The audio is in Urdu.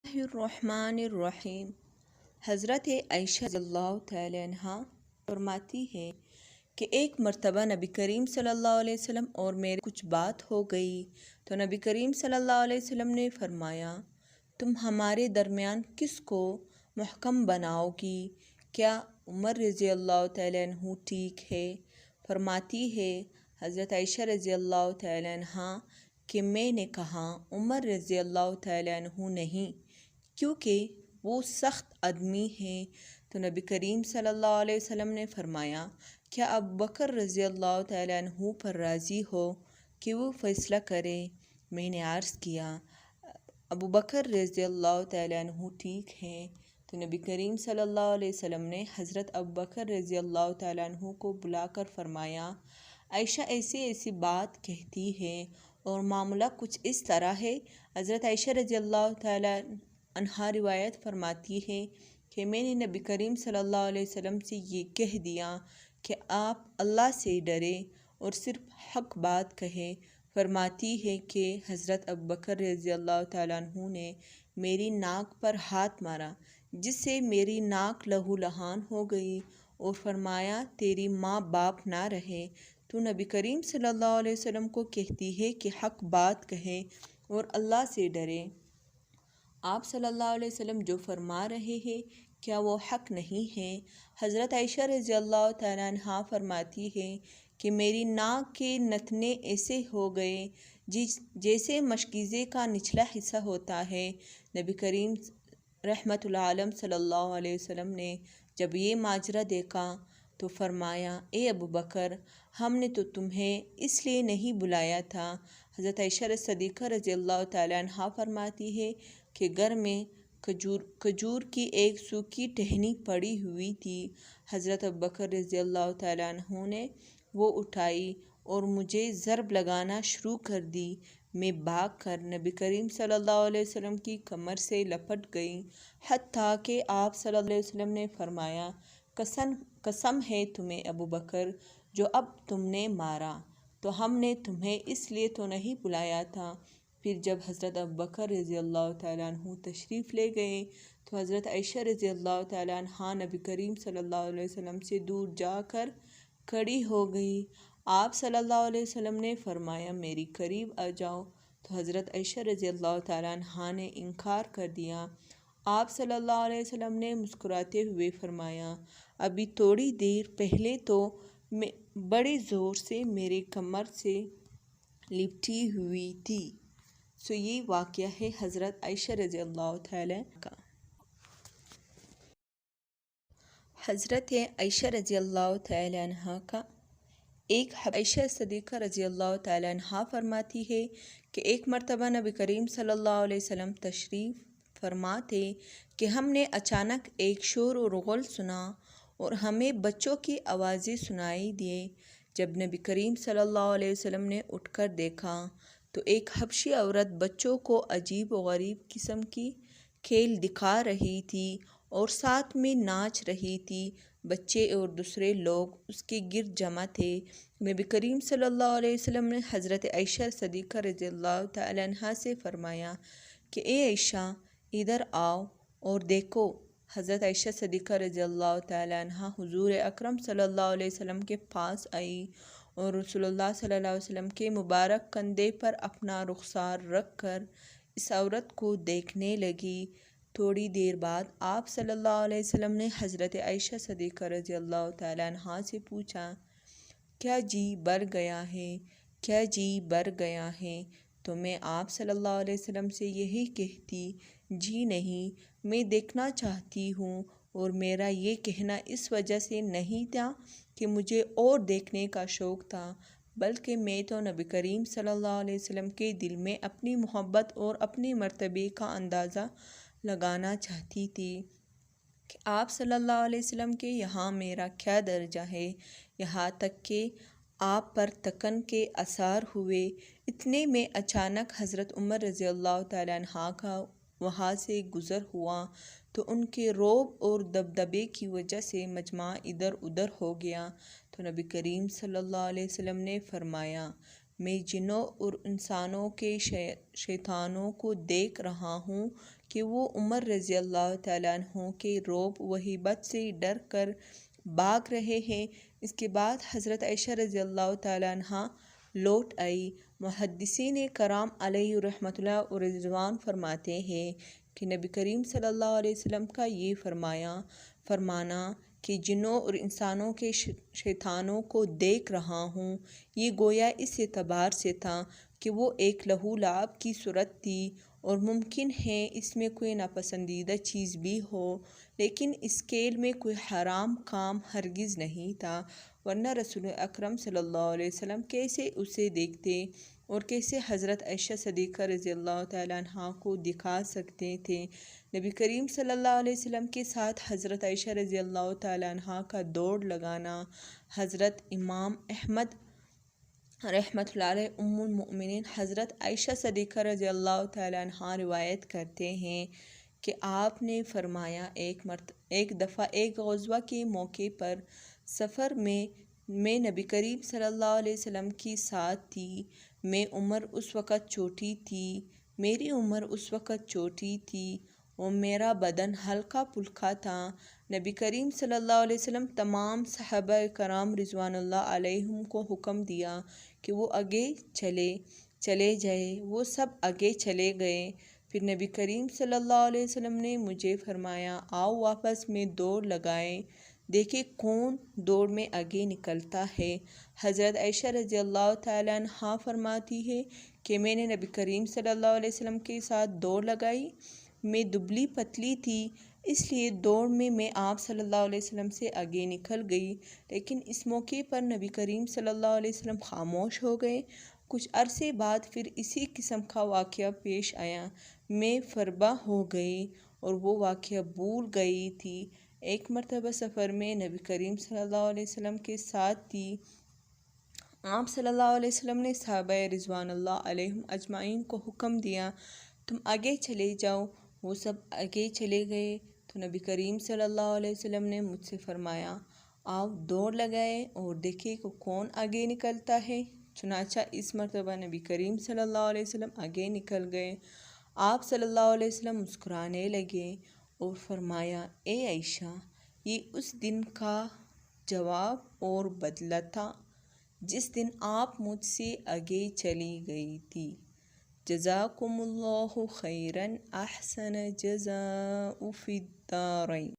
الرحمن الرحیم۔ حضرت عائشہ رضی اللہ تعالی عنہ فرماتی ہے کہ ایک مرتبہ نبی کریم صلی اللہ علیہ وسلم اور میرے کچھ بات ہو گئی تو نبی کریم صلی اللہ علیہ وسلم نے فرمایا، تم ہمارے درمیان کس کو محکم بناؤ گی؟ کیا عمر رضی اللہ تعالی عنہ ٹھیک ہے؟ فرماتی ہے حضرت عائشہ رضی اللہ تعالی عنہ کہ میں نے کہا عمر رضی اللہ تعالی عنہ نہیں، کیونکہ وہ سخت آدمی ہیں۔ تو نبی کریم صلی اللہ علیہ وسلم نے فرمایا، کیا ابو بکر رضی اللہ تعالیٰ عنہ پر راضی ہو کہ وہ فیصلہ کرے؟ میں نے عرض کیا، ابو بکر رضی اللہ تعالیٰ عنہ ٹھیک ہیں۔ تو نبی کریم صلی اللہ علیہ وسلم نے حضرت ابو بکر رضی اللہ تعالیٰ عنہ کو بلا کر فرمایا، عائشہ ایسی ایسی بات کہتی ہے اور معاملہ کچھ اس طرح ہے۔ حضرت عائشہ رضی اللہ تعالیٰ عنہا روایت فرماتی ہے کہ میں نے نبی کریم صلی اللہ علیہ وسلم سے یہ کہہ دیا کہ آپ اللہ سے ڈریں اور صرف حق بات کہیں۔ فرماتی ہے کہ حضرت ابو بکر رضی اللہ تعالیٰ عنہ نے میری ناک پر ہاتھ مارا، جس سے میری ناک لہو لہان ہو گئی، اور فرمایا تیری ماں باپ نہ رہے تو نبی کریم صلی اللہ علیہ وسلم کو کہتی ہے کہ حق بات کہیں اور اللہ سے ڈریں۔ آپ صلی اللہ علیہ وسلم جو فرما رہے ہیں کیا وہ حق نہیں ہے؟ حضرت عائشہ رضی اللہ تعالیٰ عنہا فرماتی ہے کہ میری ناک کے نتنے ایسے ہو گئے جیسے مشکیزے کا نچلا حصہ ہوتا ہے۔ نبی کریم رحمت العالم صلی اللہ علیہ وسلم نے جب یہ ماجرا دیکھا تو فرمایا، اے ابو بکر، ہم نے تو تمہیں اس لیے نہیں بلایا تھا۔ حضرت عائشہ صدیقہ رضی اللہ تعالیٰ عنہا فرماتی ہے کہ گھر میں کھجور کی ایک سوکھی ٹہنی پڑی ہوئی تھی۔ حضرت ابو بکر رضی اللہ تعالیٰ عنہ نے وہ اٹھائی اور مجھے ضرب لگانا شروع کر دی۔ میں بھاگ کر نبی کریم صلی اللہ علیہ وسلم کی کمر سے لپٹ گئی، حتیٰ کہ آپ صلی اللہ علیہ وسلم نے فرمایا، قسم ہے تمہیں ابو بکر جو اب تم نے مارا، تو ہم نے تمہیں اس لیے تو نہیں بلایا تھا۔ پھر جب حضرت ابو بکر رضی اللہ تعالیٰ عنہ تشریف لے گئے تو حضرت عائشہ رضی اللہ تعالیٰ عنہ نبی کریم صلی اللہ علیہ وسلم سے دور جا کر کھڑی ہو گئی۔ آپ صلی اللہ علیہ وسلم نے فرمایا، میری قریب آ جاؤ، تو حضرت عائشہ رضی اللہ تعالیٰ عنہ نے انکار کر دیا۔ آپ صلی اللہ علیہ وسلم نے مسکراتے ہوئے فرمایا، ابھی تھوڑی دیر پہلے تو بڑے زور سے میرے کمر سے لپٹی ہوئی تھی۔ یہ واقعہ ہے حضرت عائشہ رضی اللہ تعالیٰ کا۔ حضرت عائشہ رضی اللہ تعالیٰ عنہ کا ایک عائشہ صدیقہ رضی اللہ تعالیٰ عنہ فرماتی ہے کہ ایک مرتبہ نبی کریم صلی اللہ علیہ وسلم تشریف فرما تھے کہ ہم نے اچانک ایک شور اور غل سنا اور ہمیں بچوں کی آوازیں سنائی دیں۔ جب نبی کریم صلی اللہ علیہ وسلم نے اٹھ کر دیکھا تو ایک حبشی عورت بچوں کو عجیب و غریب قسم کی کھیل دکھا رہی تھی اور ساتھ میں ناچ رہی تھی۔ بچے اور دوسرے لوگ اس کے گرد جمع تھے۔ نبی کریم صلی اللہ علیہ وسلم نے حضرت عائشہ صدیقہ رضی اللہ تعالیٰ عنہا سے فرمایا کہ اے عائشہ ادھر آؤ اور دیکھو۔ حضرت عائشہ صدیقہ رضی اللہ تعالیٰ عنہا حضور اکرم صلی اللہ علیہ وسلم کے پاس آئی اور رسول اللہ صلی اللہ علیہ وسلم کے مبارک کندھے پر اپنا رخسار رکھ کر اس عورت کو دیکھنے لگی۔ تھوڑی دیر بعد آپ صلی اللہ علیہ وسلم نے حضرت عائشہ صدیقہ رضی اللہ تعالیٰ عنہا سے پوچھا، کیا جی بھر گیا ہے؟ کیا جی بھر گیا ہے؟ تو میں آپ صلی اللہ علیہ وسلم سے یہی کہتی، جی نہیں، میں دیکھنا چاہتی ہوں، اور میرا یہ کہنا اس وجہ سے نہیں تھا کہ مجھے اور دیکھنے کا شوق تھا، بلکہ میں تو نبی کریم صلی اللہ علیہ وسلم کے دل میں اپنی محبت اور اپنے مرتبے کا اندازہ لگانا چاہتی تھی کہ آپ صلی اللہ علیہ وسلم کے یہاں میرا کیا درجہ ہے، یہاں تک کہ آپ پر تکن کے آثار ہوئے۔ اتنے میں اچانک حضرت عمر رضی اللہ تعالیٰ عنہ کا وہاں سے گزر ہوا تو ان کے رعب اور دبدبے کی وجہ سے مجمع ادھر ادھر ہو گیا۔ تو نبی کریم صلی اللہ علیہ وسلم نے فرمایا، میں جنوں اور انسانوں کے شیطانوں کو دیکھ رہا ہوں کہ وہ عمر رضی اللہ تعالیٰ عنہ کے رعب و ہیبت سے ڈر کر بھاگ رہے ہیں۔ اس کے بعد حضرت عائشہ رضی اللہ تعالیٰ عنہ لوٹ آئی۔ محدثین کرام علیہ رحمۃ اللہ و رضوان فرماتے ہیں کہ نبی کریم صلی اللہ علیہ وسلم کا یہ فرمانا کہ جنوں اور انسانوں کے شیطانوں کو دیکھ رہا ہوں، یہ گویا اس اعتبار سے تھا کہ وہ ایک لہو لعاب کی صورت تھی اور ممکن ہے اس میں کوئی ناپسندیدہ چیز بھی ہو، لیکن اس کھیل میں کوئی حرام کام ہرگز نہیں تھا، ورنہ رسول اکرم صلی اللہ علیہ وسلم کیسے اسے دیکھتے اور کیسے حضرت عائشہ صدیقہ رضی اللہ تعالیٰ عنہا کو دکھا سکتے تھے۔ نبی کریم صلی اللہ علیہ وسلم کے ساتھ حضرت عائشہ رضی اللہ تعالیٰ عنہا کا دوڑ لگانا حضرت امام احمد رحمۃ اللہ علیہ ام المؤمنین حضرت عائشہ صدیقہ رضی اللہ تعالیٰ عنہا روایت کرتے ہیں کہ آپ نے فرمایا ایک دفعہ ایک غزوہ کے موقع پر سفر میں نبی کریم صلی اللہ علیہ وسلم کی ساتھ تھی۔ میری عمر اس وقت چھوٹی تھی اور میرا بدن ہلکا پھلکا تھا۔ نبی کریم صلی اللہ علیہ وسلم تمام صحابہ کرام رضوان اللہ علیہم کو حکم دیا کہ وہ آگے چلے جائیں۔ وہ سب آگے چلے گئے۔ پھر نبی کریم صلی اللہ علیہ وسلم نے مجھے فرمایا، آؤ واپس میں دوڑ لگائیں، دیکھیں کون دوڑ میں آگے نکلتا ہے۔ حضرت عائشہ رضی اللہ تعالیٰ عنہا فرماتی ہے کہ میں نے نبی کریم صلی اللہ علیہ وسلم کے ساتھ دوڑ لگائی۔ میں دبلی پتلی تھی، اس لیے دوڑ میں آپ صلی اللہ علیہ وسلم سے آگے نکل گئی، لیکن اس موقع پر نبی کریم صلی اللہ علیہ وسلم خاموش ہو گئے۔ کچھ عرصے بعد پھر اسی قسم کا واقعہ پیش آیا۔ میں فربہ ہو گئی اور وہ واقعہ بھول گئی تھی۔ ایک مرتبہ سفر میں نبی کریم صلی اللہ علیہ وسلم کے ساتھ تھی۔ آپ صلی اللہ علیہ وسلم نے صحابہ رضوان اللہ علیہم اجمعین کو حکم دیا، تم آگے چلے جاؤ۔ وہ سب آگے چلے گئے تو نبی کریم صلی اللہ علیہ وسلم نے مجھ سے فرمایا، آپ دوڑ لگائیں اور دیکھیں کہ کون آگے نکلتا ہے۔ چنانچہ اس مرتبہ نبی کریم صلی اللہ علیہ وسلم آگے نکل گئے۔ آپ صلی اللہ علیہ وسلم مسکرانے لگے اور فرمایا، اے عائشہ، یہ اس دن کا جواب اور بدلہ تھا جس دن آپ مجھ سے آگے چلی گئی تھی۔ جزاکم اللہ خیرا، احسن جزاء فی الدارین۔